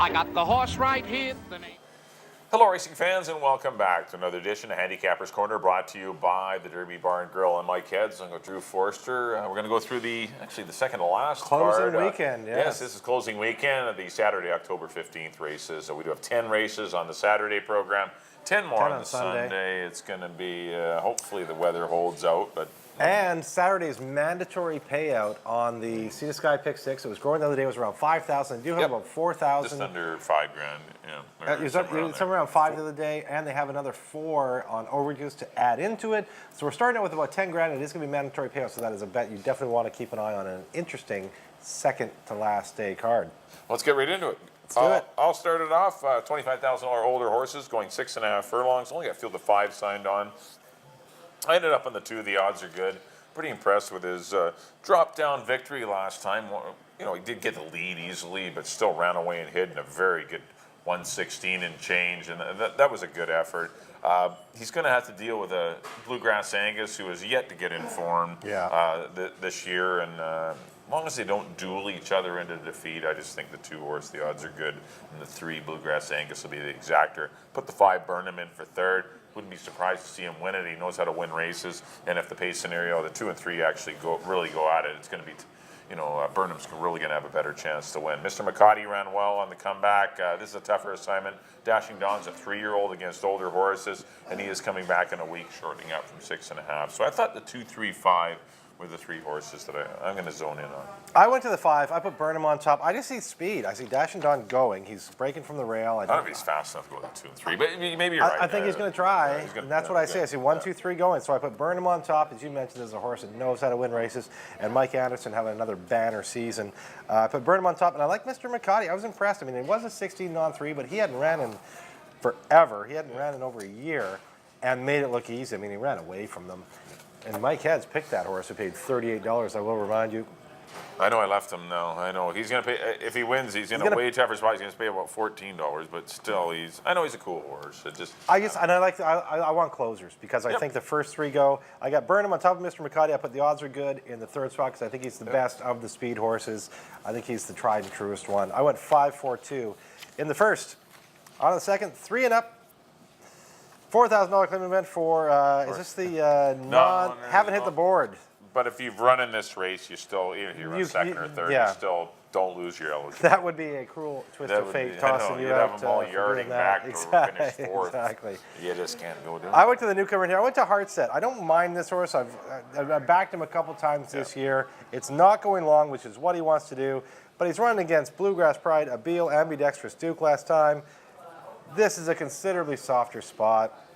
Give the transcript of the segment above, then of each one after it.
I got the horse right here. Hello, racing fans, and welcome back to another edition of Handicappers Corner, brought to you by the Derby Bar and Grill. I'm Mike Heads. I'm with Drew Forster. We're going to go through the second to last closing card. Weekend. Yes, this is closing weekend of the Saturday, October 15th races. So we do have 10 races on the Saturday program, 10 more on the Sunday. It's going to be hopefully the weather holds out, but. And Saturday's mandatory payout on the Sea to Sky Pick 6. It was growing the other day. It was around 5,000. They do have about 4,000. Just under $5,000. Yeah, it was somewhere around 5 the other day, and they have another 4 on overages to add into it. So we're starting out with about 10 grand. It is going to be mandatory payout, so that is a bet you definitely want to keep an eye on. An interesting second to last day card. Let's get right into it. Let's do it. I'll start it off. $25,000 older horses going 6.5 furlongs. Only got field of 5 signed on. I ended up on the 2. The odds are good. Pretty impressed with his drop-down victory last time. You know, he did get the lead easily, but still ran away and hid in a very good 116 and change, and that was a good effort. He's going to have to deal with a Bluegrass Angus who has yet to get informed this year, and as long as they don't duel each other into defeat, I just think the 2 horse, the odds are good, and the 3 Bluegrass Angus will be the exactor. Put the 5 Burnham in for third. Wouldn't be surprised to see him win it. He knows how to win races, and if the pace scenario, the 2 and 3 actually really go at it, it's going to be, Burnham's really going to have a better chance to win. Mr. McCarty ran well on the comeback. This is a tougher assignment. Dashing Dawn's a 3-year-old against older horses, and he is coming back in a week, shortening up from 6.5. So I thought the 2, 3, 5 were the 3 horses that I'm going to zone in on. I went to the 5. I put Burnham on top. I just see speed. I see Dashing Dawn going. He's breaking from the rail. I don't know if he's fast enough to go to 2 and 3, but maybe you're right. I think he's going to try, and that's what I say. I see 1, 2, 3 going. So I put Burnham on top. As you mentioned, there's a horse that knows how to win races, and Mike Anderson having another banner season. I put Burnham on top, and I like Mr. McCarty. I was impressed. I mean, it was a 16 on 3, but he hadn't ran in forever. He hadn't ran in over a year and made it look easy. I mean, he ran away from them. And Mike Heads picked that horse. He paid $38, I will remind you. I know I left him now. I know. He's going to pay, if he wins, he's in a way tougher spot. He's going to pay about $14, but still, I know he's a cool horse. I want closers because I think the first 3 go. I got Burnham on top of Mr. McCarty. I put the odds are good in the 3rd spot because I think he's the best of the speed horses. I think he's the tried and truest one. I went 5, 4, 2 in the 1st. On the 2nd, 3 and up. $4,000 claim event for, is this the haven't hit the board? But if you've run in this race, you still, even if you run second or third, you still don't lose your eligibility. That would be a cruel twist of fate, tossing you out. You'd have them all yarding back to finish 4th. Exactly. You just can't go do it. I went to the newcomer here. I went to Heartset. I don't mind this horse. I've backed him a couple times this year. It's not going long, which is what he wants to do. But he's running against Bluegrass Pride, Abil, Ambidextrous Duke last time. This is a considerably softer spot.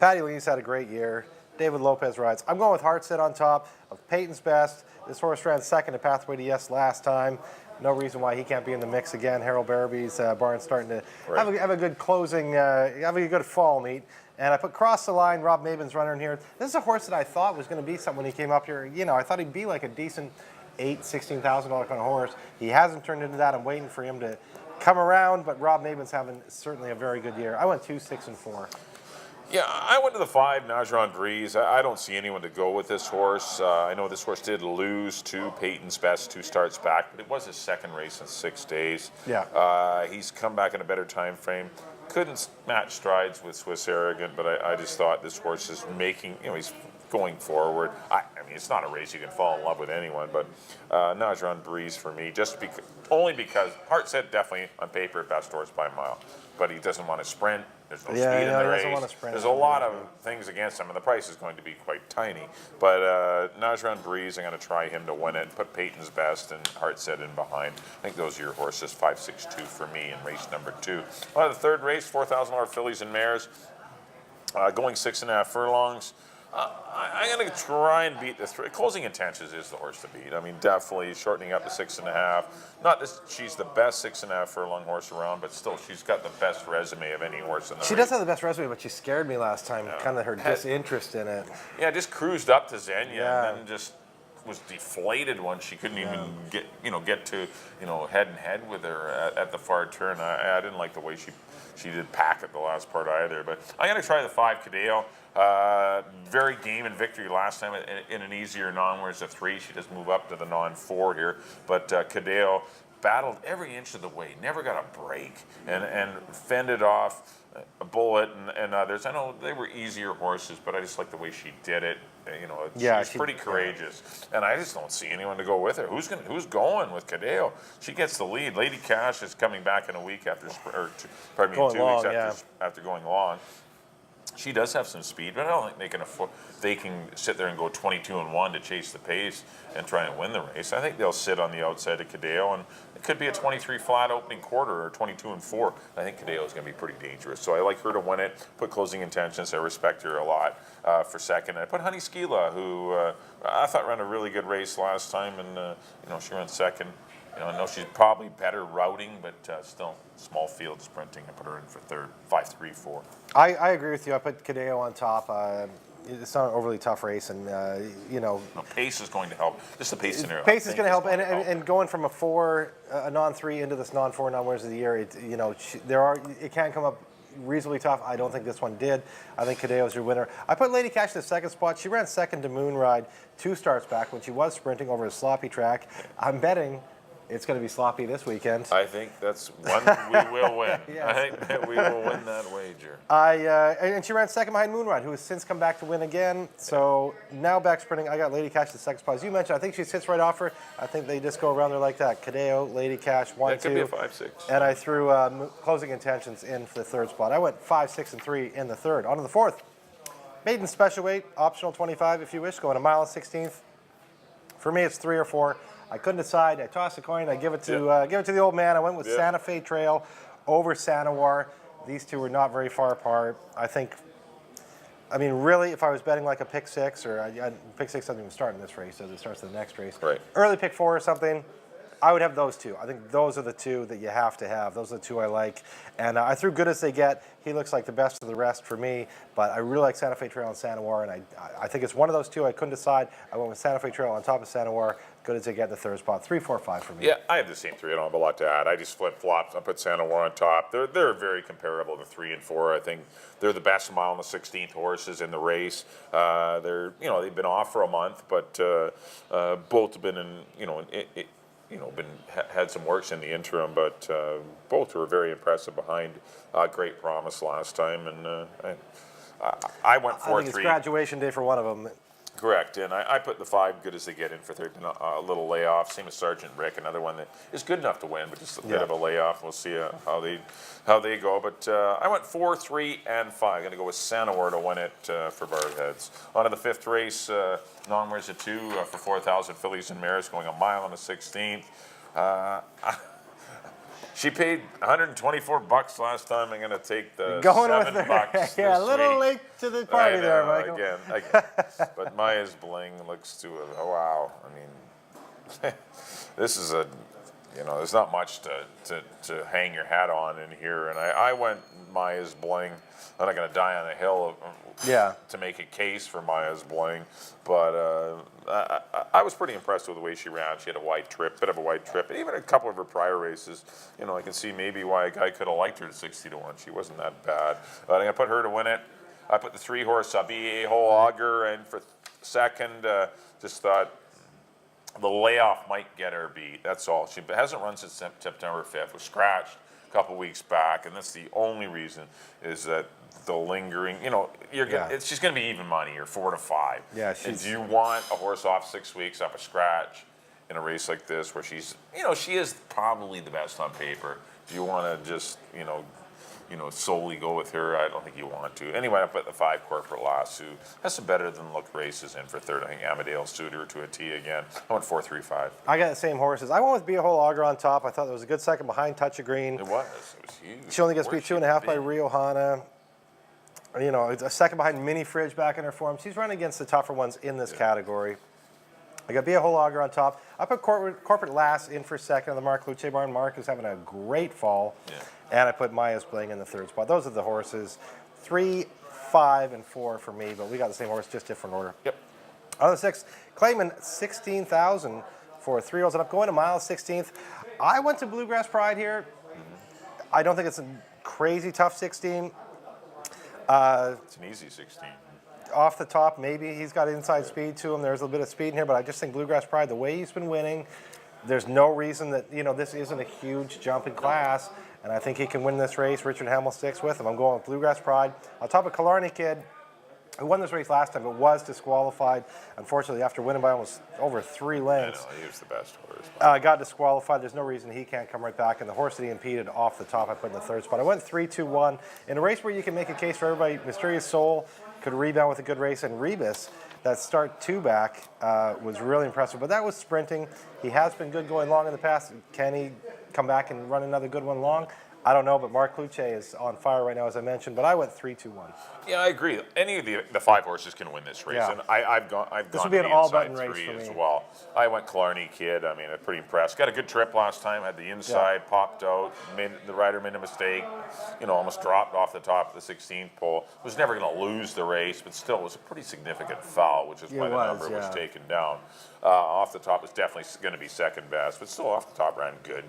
Patty Lee's had a great year. David Lopez rides. I'm going with Heartset on top of Peyton's Best. This horse ran second at Pathway to Yes last time. No reason why he can't be in the mix again. Harold Barabie's barn starting to have a good closing, have a good fall meet. And I put Cross the Line, Rob Maben's runner in here. This is a horse that I thought was going to be something when he came up here. I thought he'd be like a decent $16,000 kind of horse. He hasn't turned into that. I'm waiting for him to come around, but Rob Maben's having certainly a very good year. I went 2, 6, and 4. Yeah, I went to the 5, Najran Breeze. I don't see anyone to go with this horse. I know this horse did lose to Peyton's Best 2 starts back, but it was his 2nd race in 6 days. Yeah. He's come back in a better time frame. Couldn't match strides with Swiss Arrogant, but I just thought this horse is making, he's going forward. I mean, it's not a race you can fall in love with anyone, but Najran Breeze for me, only because Heartset definitely on paper best horse by a mile, but he doesn't want to sprint. There's no speed in the race. There's a lot of things against him, and the price is going to be quite tiny. But Najran Breeze, I'm going to try him to win it. Put Peyton's Best and Heartset in behind. I think those are your horses, 5, 6, 2 for me in race number 2. The 3rd race, $4,000 fillies and mares, going 6.5 furlongs. I'm going to try and beat the 3. Closing Intentions is the horse to beat. I mean, definitely shortening up to 6.5. Not that she's the best 6.5 furlong horse around, but still, she's got the best resume of any horse in the race. She does have the best resume, but she scared me last time. Kind of her disinterest in it. Yeah, just cruised up to Xenia and then just was deflated once she couldn't even get to head and head with her at the far turn. I didn't like the way she did pack at the last part either. But I'm going to try the 5 Cadeo. Very game and victory last time in an easier non, whereas the 3 she does move up to the non 4 here. But Cadeo battled every inch of the way, never got a break, and fended off a Bullet and others. I know they were easier horses, but I just like the way she did it. She's pretty courageous, and I just don't see anyone to go with her. Who's going with Cadeo? She gets the lead. Lady Cash is coming back in a week after, in 2 weeks after going long. She does have some speed, but I don't think they can sit there and go 22-1 to chase the pace and try and win the race. I think they'll sit on the outside of Cadeo, and it could be a 23 flat opening quarter or 22-4. I think Cadeo is going to be pretty dangerous, so I like her to win it. Put Closing Intentions. I respect her a lot for second. I put Honey Skila, who I thought ran a really good race last time, and she ran second. I know she's probably better routing, but still small field sprinting. I put her in for third, 5-3-4. I agree with you. I put Cadeo on top. It's not an overly tough race, and No, pace is going to help. Just the pace scenario. Pace is going to help, and going from a non-3 into this non-4 non-winners of the year, it can come up reasonably tough. I don't think this one did. I think Cadeo is your winner. I put Lady Cash in the second spot. She ran second to Moonride 2 starts back when she was sprinting over a sloppy track. I'm betting it's going to be sloppy this weekend. I think that's one we will win. Yes. I think that we will win that wager. And she ran second behind Moonride, who has since come back to win again. So now back sprinting. I got Lady Cash the second spot. As you mentioned, I think she sits right off her. I think they just go around there like that. Cadeo, Lady Cash, 1, That 2. could be a 5-6. And I threw Closing Intentions in for the third spot. I went 5, 6, and 3 in the third. On to the fourth. Maiden special weight, optional 25 if you wish, going a mile and 16th. For me, it's 3 or 4. I couldn't decide. I tossed a coin. I give it to the old man. I went with Santa Fe Trail over Sanawar. These two were not very far apart. I mean, really, if I was betting like a pick 6, or pick 6 doesn't even start in this race, so it starts in the next race. Right. Early pick 4 or something, I would have those two. I think those are the two that you have to have. Those are the two I like. And I threw Good As They Get. He looks like the best of the rest for me, but I really like Santa Fe Trail and Sanawar, and I think it's one of those two. I couldn't decide. I went with Santa Fe Trail on top of Sanawar. Good As They Get, the third spot. 3, 4, 5 for me. Yeah, I have the same 3. I don't have a lot to add. I just flip-flopped. I put Sanawar on top. They're very comparable to 3 and 4. I think they're the best mile and the 16th horses in the race. They've been off for a month, but both have been had some works in the interim, but both were very impressive behind Great Promise last time, and I went 4-3. I think it's graduation day for one of them. Correct, and I put the 5 Good As They Get in for third, a little layoff. Same as Sergeant Rick, another one that is good enough to win, but just a bit of a layoff. We'll see how they go. But I went 4, 3, and 5. Going to go with Sanawar to win it for Barheads. On to the fifth race, non-winners of 2 for 4,000 fillies and mares, going a mile on the 16th. She paid $124 last time. I'm going to take the $7 yeah, a little week. late to the party there, Michael. Again. But Maya's Bling looks to it. Oh, wow. I mean, this is there's not much to hang your hat on in here. And I went Maya's Bling. I'm not going to die on a hill to make a case for Maya's Bling. But I was pretty impressed with the way she ran. She had a bit of a wide trip. And even a couple of her prior races, I can see maybe why a guy could have liked her at 60-1. She wasn't that bad. But I'm going to put her to win it. I put the 3-horse Sabi Whole Auger in for second. Just thought the layoff might get her beat. That's all. She hasn't run since September 5th. Was scratched a couple weeks back, and that's the only reason is that the lingering. She's going to be even money or 4 to 5. Yeah, and do you want a horse off 6 weeks up a scratch in a race like this where she's, she is probably the best on paper? Do you want to just, solely go with her? I don't think you want to. Anyway, I put the 5 Corporate Lass, who has some better than look races in for third. I think Amadale suited her to a T again. I went 4, 3, 5. I got the same horses. I went with Be a Whole Auger on top. I thought there was a good second behind Touch of Green. It was huge. She only gets beat 2.5 by Rio Hana. It's a second behind Mini Fridge back in her form. She's running against the tougher ones in this category. I got Be a Whole Auger on top. I put Corporate Lass in for second on the Mark Luce barn. Mark is having a great fall. Yeah. And I put Maya's Bling in the third spot. Those are the horses. 3, 5, and 4 for me, but we got the same horse, just different order. Yep. On the 6th, Clayman, 16,000 for 3-year-olds. And I'm going to mile 16th. I went to Bluegrass Pride here. I don't think it's a crazy tough 16. It's an easy 16. Off the top, maybe he's got inside speed to him. There's a little bit of speed in here, but I just think Bluegrass Pride, the way he's been winning, There's no reason that, this isn't a huge jump in class, and I think he can win this race. Richard Hamill sticks with him. I'm going with Bluegrass Pride. On top of Killarney Kid, who won this race last time, but was disqualified, unfortunately, after winning by almost over 3 lengths. I know, he was the best horse. Got disqualified. There's no reason he can't come right back. And the horse that he impeded off the top, I put in the 3rd spot. I went 3-2-1. In a race where you can make a case for everybody, Mysterious Soul could rebound with a good race, and Rebus, that start 2 back, was really impressive. But that was sprinting. He has been good going long in the past. Can he come back and run another good one long? I don't know, but Mark Kluche is on fire right now, as I mentioned. But I went 3-2-1. Yeah, I agree. Any of the 5 horses can win this race, Yeah. and I've gone This to would be an the all-button inside race 3 for as me. well. I went Killarney Kid. I mean, I'm pretty impressed. Got a good trip last time. Had the inside, popped out. The rider made a mistake. Almost dropped off the top of the 16th pole. Was never going to lose the race, but still was a pretty significant foul, which is why the number was taken down. Off the top was definitely going to be second best, but still off the top ran good.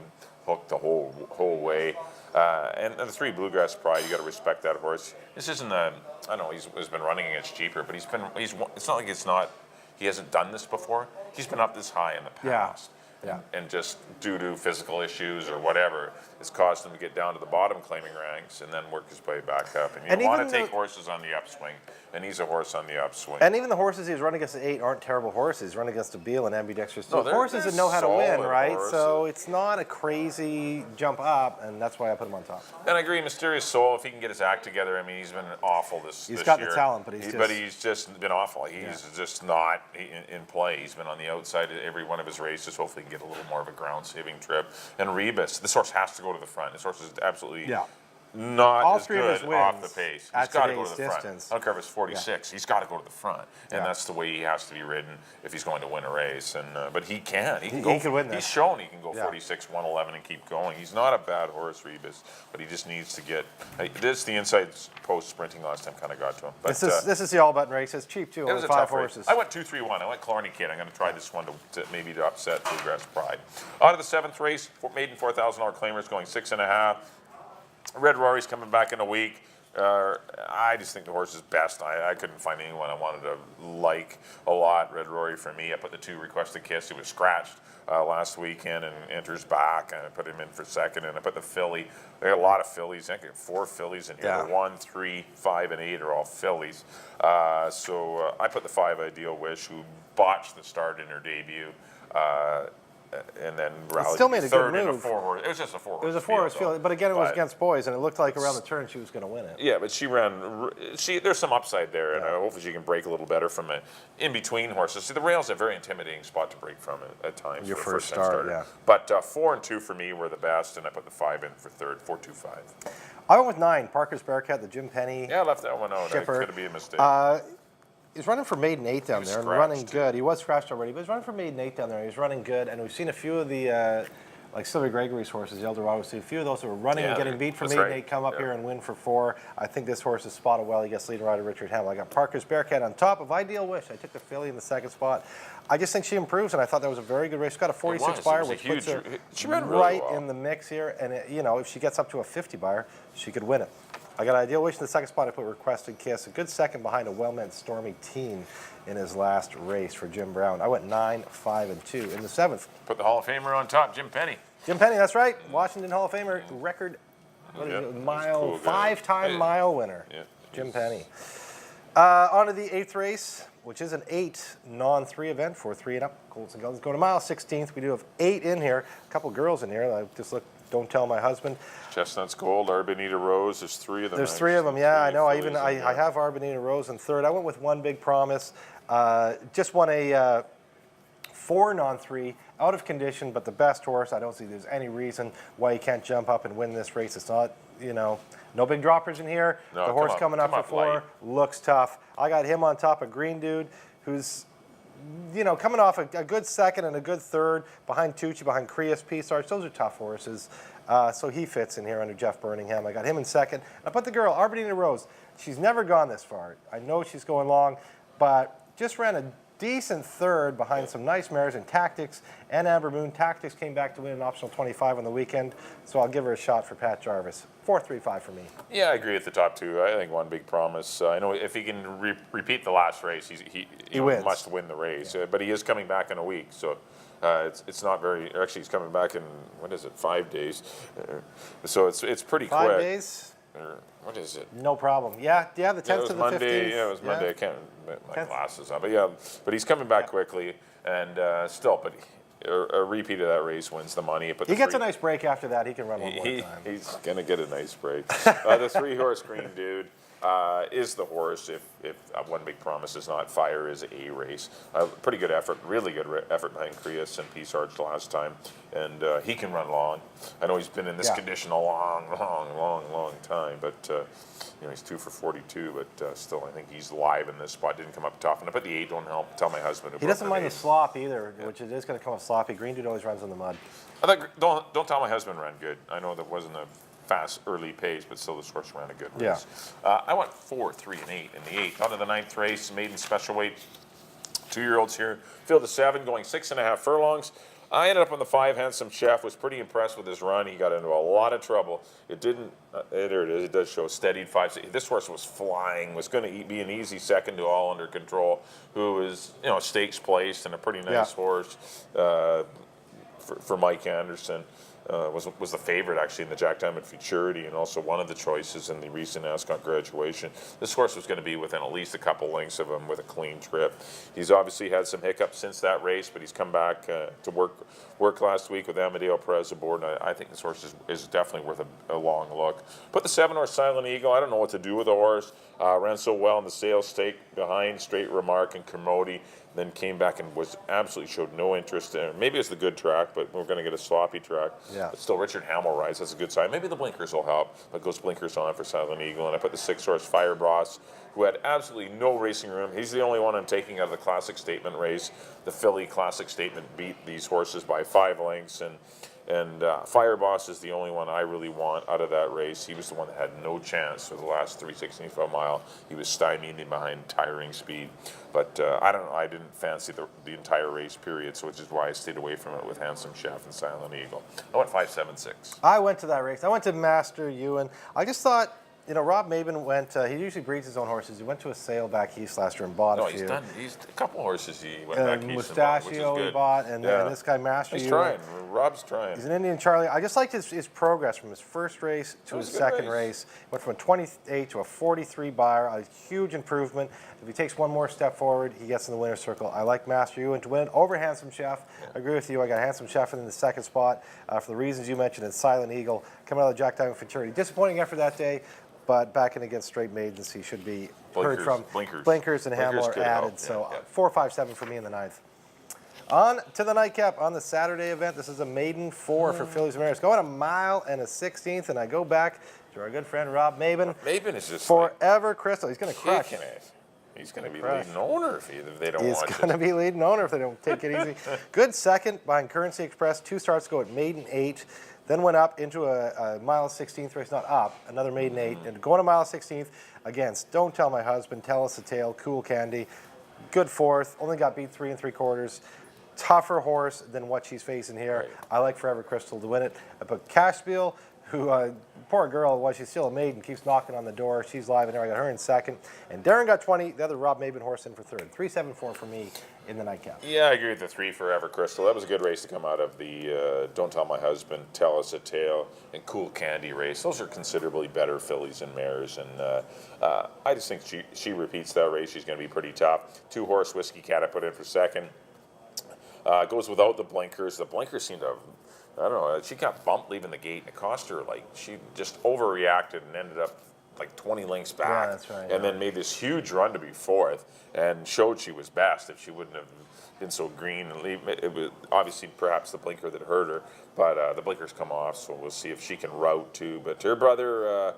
Hooked the whole way. And the 3 Bluegrass Pride, you got to respect that horse. This isn't I know he's been running against cheaper, but it's not like he hasn't done this before. He's been up this high in the past. Yeah. And just due to physical issues or whatever, it's caused him to get down to the bottom claiming ranks and then work his way back up. And you want to take horses on the upswing, and he's a horse on the upswing. And even the horses he's running against at 8 aren't terrible horses. He's running against a Beal and ambidextrous. No, horses that know how to win, right? Horses. So it's not a crazy jump up, and that's why I put him on top. And I agree, Mysterious Soul, if he can get his act together, I mean, he's been awful this year. He's got the talent, but he's just been awful. He's just not in play. He's been on the outside of every one of his races. Hopefully he can get a little more of a ground-saving trip. And Rebus, this horse has to go to the front. This horse is absolutely not all as 3 of his good wins off the pace. He's got to go to the front. distance. I don't care if it's 46. He's got to go to the front, and that's the way he has to be ridden if he's going to win a race. And but he can. He can win this. He's shown he can go 46, 111, and keep going. He's not a bad horse, Rebus, but he just needs to get. The inside post sprinting last time kind of got to him. But this is the all-button race. It's cheap too. It was only a 5 tough horses. race. I went 2-3-1. I went Killarney Kid. I'm going to try this one to maybe to upset Bluegrass Pride. On to the 7th race, maiden $4,000 claimers going 6.5. Red Rory's coming back in a week. I just think the horse is best. I couldn't find anyone I wanted to like a lot. Red Rory for me. I put the 2 Requested Kiss. He was scratched last weekend and enters back. And I put him in for second. And I put the filly. There are a lot of fillies. I think 4 fillies in here. Yeah. The 1, 3, 5, and 8 are all fillies. So I put the 5 Ideal Wish, who botched the start in her debut. And then rallied still made a third good in a move. 4-horse. It was just a 4-horse. It was a 4-horse field, but again, it was against boys, and it looked like around the turn she was going to win it. Yeah, but she ran. There's some upside there, and hopefully she can break a little better from in between horses. See, the rail's a very intimidating spot to break from at times. Your for first first-time start, starter. yeah. But 4 and 2 for me were the best, and I put the 5 in for third. 4-2-5. I went with 9. Parker's Bearcat, the Jim Penny. Yeah, I left that one out. It's Shipper. going to be a mistake. He's running for maiden 8 down there and running good. He was scratched already, but he's running for maiden 8 down there. He's running good, and we've seen a few of the like Sylvia Gregory's horses, the Eldorado. We've seen a few of those that were running and getting beat for maiden 8 come up here and win for 4. I think this horse is spotted well. He gets leading rider Richard Hamill. I got Parker's Bearcat on top of Ideal Wish. I took the filly in the 2nd spot. I just think she improves, and I thought that was a very good race. She's got a 46 buyer, which puts her right in the mix here. And if she gets up to a 50 buyer, she could win it. I got Ideal Wish in the 2nd spot. I put Requested Kiss. A good second behind a well-meant Stormy Teen in his last race for Jim Brown. I went 9, 5, and 2 in the 7th. Put the Hall of Famer on top, Jim Penny. Jim Penny, that's right. Washington Hall of Famer, record mile, 5-time mile winner. Yeah, Jim Penny. On to the 8th race, which is an 8 non-3 event for 3 and up. Colts and Guns go to mile 16th. We do have 8 in here. A couple girls in here. I just look. Don't tell my husband. Chestnut's Gold, Arbenita Rose. There's 3 of them. There's 3 of them. Yeah, I know. I have Arbenita Rose in 3rd. I went with One Big Promise. Just won a 4 non-3, out of condition, but the best horse. I don't see there's any reason why he can't jump up and win this race. It's not, no big droppers in here. No, the horse coming up for 4 looks tough. I got him on top of Green Dude, who's coming off a good 2nd and a good 3rd behind Tucci, behind Creus P-Sarge. Those are tough horses. So he fits in here under Jeff Birmingham. I got him in 2nd. I put the girl, Arbenita Rose. She's never gone this far. I know she's going long, but just ran a decent 3rd behind some nice mares in Tactics and Amber Moon. Tactics came back to win an optional 25 on the weekend, so I'll give her a shot for Pat Jarvis. 4-3-5 for me. Yeah, I agree at the top 2. I think One Big Promise. I know if he can repeat the last race, he wins. must win the race. But he is coming back in a week, so It's not very. Actually, he's coming back in what is it? 5 days. So it's pretty 5 quick. days. Or what is it? No problem. Yeah, the 10th Yeah, it was to the Monday. 15th. Yeah, it was Monday. I can't my 10th. glasses on, but yeah, but he's coming back quickly, and still, but a repeat of that race wins the money. But He gets a nice break after that. He can run one more time. He's gonna get a nice break. The 3-horse Green Dude is the horse. If One Big Promise is not, Fire is a race. Pretty good effort, really good effort behind Creus and Peace Arch last time, and he can run long. I know he's been in this condition a long time, but he's 2 for 42. But still, I think he's live in this spot. Didn't come up tough, and I bet the 8 don't help. Tell my husband. He doesn't mind the slop either, which it is going to come up sloppy. Green Dude always runs in the mud. I think don't Tell My Husband ran good. I know that wasn't a fast early pace, but still the horse ran a good race. I went 4, 3, and 8 in the 8. On to the 9th race, maiden special weight. 2-year-olds here. Field of 7, going 6.5 furlongs. I ended up on the 5. Handsome Chef was pretty impressed with his run. He got into a lot of trouble. It didn't. There it is. It does show steadied 5. This horse was flying. Was going to be an easy second to All Under Control, who is stakes placed and a pretty nice horse. For Mike Anderson, was the favorite actually in the Jack Diamond Futurity, and also one of the choices in the recent Ascot graduation. This horse was going to be within at least a couple lengths of him with a clean trip. He's obviously had some hiccups since that race, but he's come back to work last week with Amadeo Perez aboard, and I think this horse is definitely worth a long look. Put the 7-horse Silent Eagle. I don't know what to do with the horse. Ran so well in the sales stake behind Straight Remark and Kermode. Then came back and absolutely showed no interest. Maybe it's the good track, but we're going to get a sloppy track. Yeah. But still, Richard Hamill rides. That's a good sign. Maybe the blinkers will help. But goes blinkers on for Silent Eagle. And I put the 6-horse Fire Boss, who had absolutely no racing room. He's the only one I'm taking out of the Classic Statement race. The Philly Classic Statement beat these horses by 5 lengths. And Fire Boss is the only one I really want out of that race. He was the one that had no chance for the last 365 mile. He was stymied behind tiring speed. But I don't know. I didn't fancy the entire race period, so which is why I stayed away from it with Handsome Chef and Silent Eagle. I went 5, 7, 6. I went to that race. I went to Master Ewan. I just thought, Rob Maben went, he usually breeds his own horses. He went to a sale back east last year and bought a few. He's a couple horses he went back east and bought, which is Mustachio good. he bought, and this guy Master He's Ewan. trying. Rob's trying. He's an Indian Charlie. I just liked his progress from his first race to his second race. Went from a 28 to a 43 buyer, a huge improvement. If he takes one more step forward, he gets in the winner's circle. I like Master Ewan to win over Handsome Chef. I agree with you. I got Handsome Chef in the second spot for the reasons you mentioned, and Silent Eagle coming out of the Jack Diamond Futurity. Disappointing effort that day, but back in against Straight Maidens, he should be heard from. Blinkers and Hamill are added. So 4, 5, 7 for me in the 9th. On to the nightcap on the Saturday event. This is a maiden 4 for Fillies and Mares. Going 1 mile and a 16th, and I go back to our good friend Rob Maben. Maben is just forever crystal. He's going to crush. He's going to be leading owner if they don't watch it. He's going to be leading owner if they don't take it easy. Good second behind Currency Express. 2 starts go at maiden 8. Then went up into a mile 16th race, not up, another maiden 8. And going a mile 16th against Don't Tell My Husband, Tell Us a Tale, Cool Candy. Good 4th. Only got beat 3 3/4. Tougher horse than what she's facing here. Right. I like Forever Crystal to win it. But Cashspiel, who, poor girl, while she's still a maiden, keeps knocking on the door. She's live in there. I got her in second. And Darren got 20. The other Rob Maben horse in for third. 3, 7, 4 for me in the nightcap. Yeah, I agree with the 3 Forever Crystal. That was a good race to come out of the Don't Tell My Husband, Tell Us a Tale, and Cool Candy race. Those are considerably better fillies and mares. And I just think she repeats that race. She's going to be pretty tough. 2-horse Whiskey Cat I put in for second. Goes without the blinkers. The blinkers seem to have, I don't know, she got bumped leaving the gate, and it cost her, she just overreacted and ended up 20 lengths back. Yeah, that's right. And then made this huge run to be 4th and showed she was best. If she wouldn't have been so green and leave, it was obviously perhaps the blinker that hurt her, but the blinkers come off, so we'll see if she can route too. But her brother,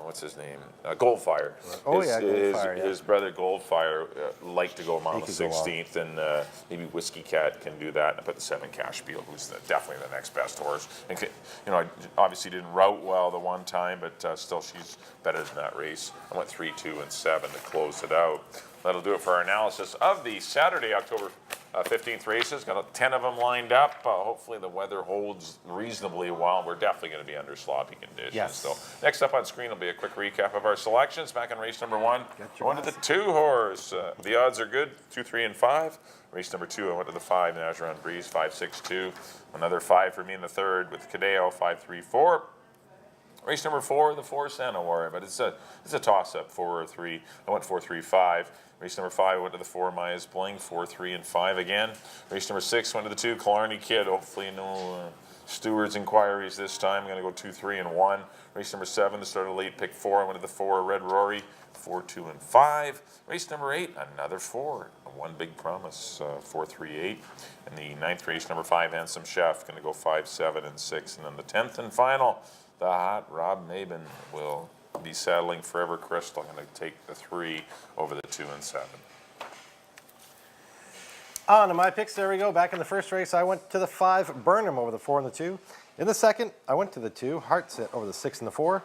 what's his name? Goldfire. Goldfire. His brother Goldfire liked to go a mile 16th, and maybe Whiskey Cat can do that. And I put the 7 Cashspiel, who's definitely the next best horse. And I obviously didn't route well the one time, but still she's better than that race. I went 3, 2, and 7 to close it out. That'll do it for our analysis of the Saturday, October 15th races. Got 10 of them lined up. Hopefully the weather holds reasonably well. We're definitely going to be under sloppy conditions. Yes. So next up on screen will be a quick recap of our selections. Back in race number 1, I went to the 2 horse. The odds are good, 2, 3, and 5. Race number 2, I went to the 5, Najaran Breeze, 5, 6, 2. Another 5 for me in the 3rd with Cadeo, 5, 3, 4. Race number 4, the 4 Santa Warrior, but it's a toss-up, 4 or 3. I went 4, 3, 5. Race number 5, I went to the 4 Maya's Bling, 4, 3, and 5 again. Race number 6, went to the 2 Killarney Kid. Hopefully no stewards inquiries this time. I'm going to go 2, 3, and 1. Race number 7, the start of late pick 4. I went to the 4 Red Rory, 4, 2, and 5. Race number 8, another 4. One Big Promise, 4, 3, 8. In the 9th race, number 5 Handsome Chef, going to go 5, 7, and 6. And then the 10th and final, the hot Rob Maben will be saddling Forever Crystal. I'm going to take the 3 over the 2 and 7. On to my picks, there we go. Back in the first race, I went to the 5 Burnham over the 4 and the 2. In the second, I went to the 2 Heartset over the 6 and the 4.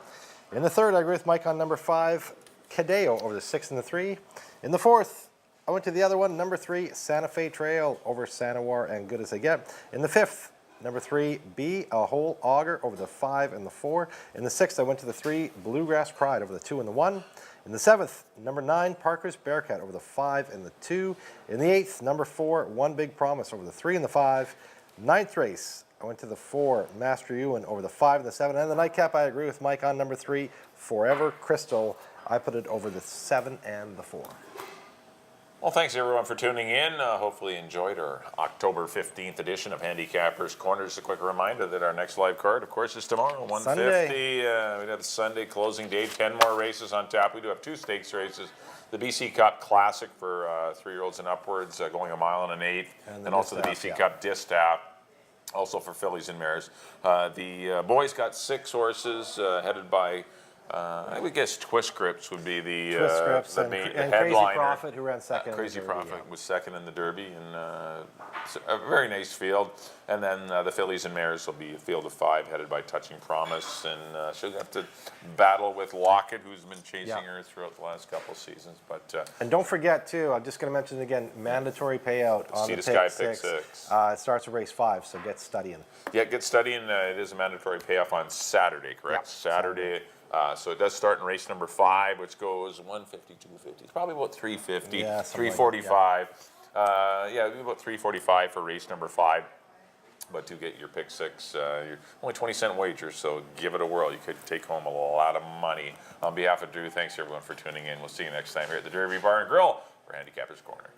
In the third, I agree with Mike on number 5 Cadeo over the 6 and the 3. In the fourth, I went to the other one, number 3 Santa Fe Trail over Santa War and Good As They Get. In the fifth, number 3 Be a Whole Auger over the 5 and the 4. In the sixth, I went to the 3 Bluegrass Pride over the 2 and the 1. In the seventh, number 9 Parker's Bearcat over the 5 and the 2. In the eighth, number 4 One Big Promise over the 3 and the 5. Ninth race, I went to the 4 Master Ewan over the 5 and the 7. And the nightcap, I agree with Mike on number 3 Forever Crystal. I put it over the 7 and the 4. Well, thanks everyone for tuning in. Hopefully you enjoyed our October 15th edition of Handicappers Corner. Just a quick reminder that our next live card, of course, is tomorrow, 1:50. We have the Sunday closing day, 10 more races on tap. We do have 2 stakes races. The BC Cup Classic for 3-year-olds and upwards, going a mile and an eighth. And also the BC Cup Distaff, also for fillies and mares. The boys got 6 horses headed by I would guess Twist Grips would be the and headliner. Crazy Prophet, who ran second. Crazy Prophet was second in the Derby, and a very nice field. And then the fillies and mares will be a field of 5 headed by Touching Promise, and she'll have to battle with Lockett, who's been chasing her throughout the last couple of seasons. But and don't forget too, I'm just going to mention again, mandatory payout on the pick 6. It starts at race 5, so get studying. Yeah, get studying. It is a mandatory payoff on Saturday, correct? Yeah, Saturday. So it does start in race number 5, which goes 150, 250. It's probably about 350, 345. Maybe about 345 for race number 5. But to get your pick 6, you're only 20-cent wager, so give it a whirl. You could take home a lot of money. On behalf of Drew, thanks everyone for tuning in. We'll see you next time here at the Derby Bar and Grill for Handicappers Corner.